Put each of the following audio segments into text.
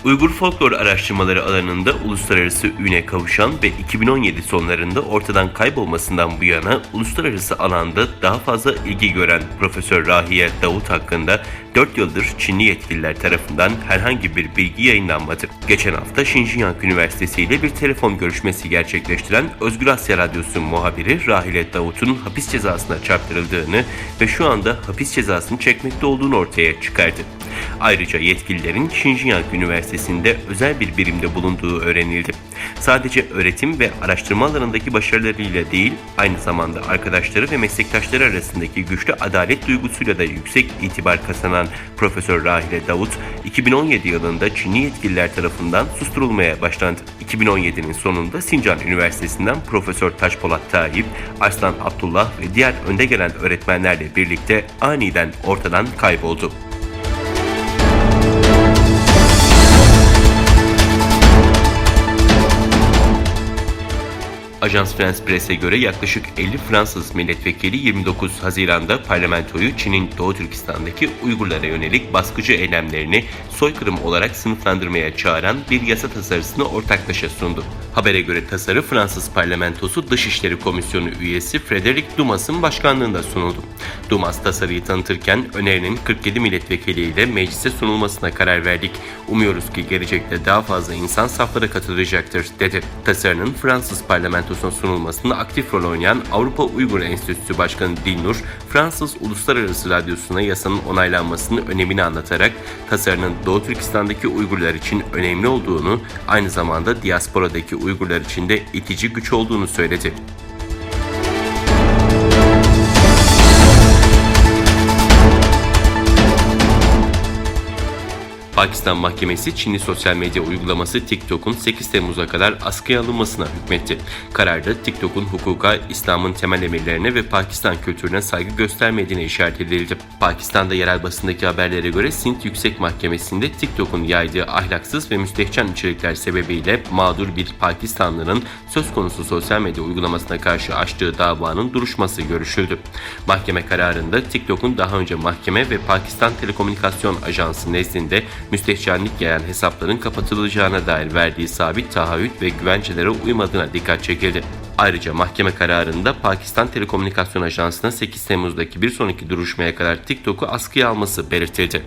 Uygur folklor araştırmaları alanında uluslararası üne kavuşan ve 2017 sonlarında ortadan kaybolmasından bu yana uluslararası alanda daha fazla ilgi gören Profesör Rahiye Davut hakkında 4 yıldır Çinli yetkililer tarafından herhangi bir bilgi yayınlanmadı. Geçen hafta Xinjiang Üniversitesi ile bir telefon görüşmesi gerçekleştiren Özgür Asya Radyosu muhabiri Rahiye Davut'un hapis cezasına çarptırıldığını ve şu anda hapis cezasını çekmekte olduğunu ortaya çıkardı. Ayrıca yetkililerin Xinjiang Üniversitesi'nde özel bir birimde bulunduğu öğrenildi. Sadece öğretim ve araştırma alanındaki başarılarıyla değil, aynı zamanda arkadaşları ve meslektaşları arasındaki güçlü adalet duygusuyla da yüksek itibar kazanan Profesör Rahiye Davut, 2017 yılında Çinli yetkililer tarafından susturulmaya başlandı. 2017'nin sonunda Sincan Üniversitesi'nden Profesör Taşpolat Tayyip, Arslan Abdullah ve diğer önde gelen öğretmenlerle birlikte aniden ortadan kayboldu. Ajans France Press'e göre yaklaşık 50 Fransız milletvekili 29 Haziran'da parlamentoyu Çin'in Doğu Türkistan'daki Uygurlara yönelik baskıcı eylemlerini soykırım olarak sınıflandırmaya çağıran bir yasa tasarısını ortaklaşa sundu. Habere göre tasarı Fransız Parlamentosu Dışişleri Komisyonu üyesi Frédéric Dumas'ın başkanlığında sunuldu. Dumas tasarıyı tanıtırken önerinin 47 milletvekiliyle meclise sunulmasına karar verdik. Umuyoruz ki gelecekte daha fazla insan saflara katılacaktır, dedi. Tasarının Fransız Parlamentosu'na sunulmasında aktif rol oynayan Avrupa Uygur Enstitüsü Başkanı Dilnur, Fransız Uluslararası Radyosu'na yasanın onaylanmasının önemini anlatarak tasarının Doğu Türkistan'daki Uygurlar için önemli olduğunu, aynı zamanda diasporadaki Uygurlar için de itici güç olduğunu söyledi. Pakistan Mahkemesi, Çinli sosyal medya uygulaması TikTok'un 8 Temmuz'a kadar askıya alınmasına hükmetti. Kararda TikTok'un hukuka, İslam'ın temel emirlerine ve Pakistan kültürüne saygı göstermediğine işaret edildi. Pakistan'da yerel basındaki haberlere göre Sindh Yüksek Mahkemesi'nde TikTok'un yaydığı ahlaksız ve müstehcen içerikler sebebiyle mağdur bir Pakistanlı'nın söz konusu sosyal medya uygulamasına karşı açtığı davanın duruşması görüşüldü. Mahkeme kararında TikTok'un daha önce mahkeme ve Pakistan Telekomünikasyon Ajansı nezdinde müstehcenlik yayan hesapların kapatılacağına dair verdiği sabit taahhüt ve güvencelere uymadığına dikkat çekildi. Ayrıca mahkeme kararında Pakistan Telekomünikasyon Ajansı'na 8 Temmuz'daki bir sonraki duruşmaya kadar TikTok'u askıya alması belirtildi.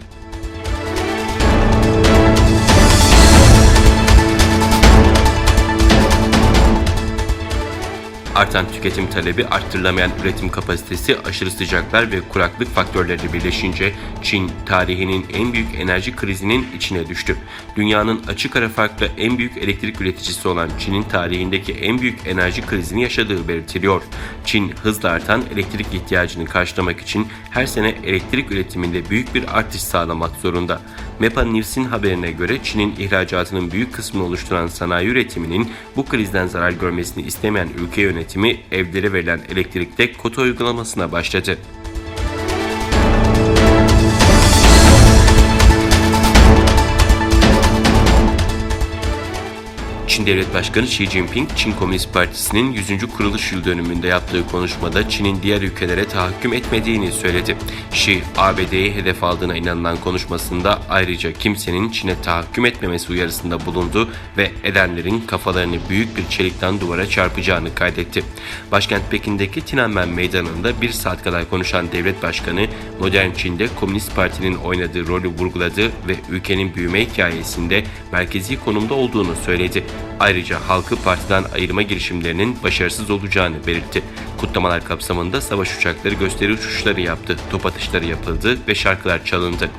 Artan tüketim talebi, arttırılamayan üretim kapasitesi, aşırı sıcaklar ve kuraklık faktörleri birleşince Çin tarihinin en büyük enerji krizinin içine düştü. Dünyanın açık ara farklı en büyük elektrik üreticisi olan Çin'in tarihindeki en büyük enerji krizini yaşadığı belirtiliyor. Çin hızla artan elektrik ihtiyacını karşılamak için her sene elektrik üretiminde büyük bir artış sağlamak zorunda. MEPA News'in haberine göre Çin'in ihracatının büyük kısmını oluşturan sanayi üretiminin bu krizden zarar görmesini istemeyen ülke yönetimi evlere verilen elektrikte kota uygulamasına başladı. Çin Devlet Başkanı Xi Jinping, Çin Komünist Partisi'nin 100. kuruluş yıl dönümünde yaptığı konuşmada Çin'in diğer ülkelere tahakküm etmediğini söyledi. Xi, ABD'yi hedef aldığına inanılan konuşmasında ayrıca kimsenin Çin'e tahakküm etmemesi uyarısında bulundu ve edenlerin kafalarını büyük bir çelikten duvara çarpacağını kaydetti. Başkent Pekin'deki Tiananmen Meydanı'nda 1 saat kadar konuşan devlet başkanı, modern Çin'de Komünist Parti'nin oynadığı rolü vurguladı ve ülkenin büyüme hikayesinde merkezi konumda olduğunu söyledi. Ayrıca halkı partiden ayırma girişimlerinin başarısız olacağını belirtti. Kutlamalar kapsamında savaş uçakları gösteri uçuşları yaptı, top atışları yapıldı ve şarkılar çalındı.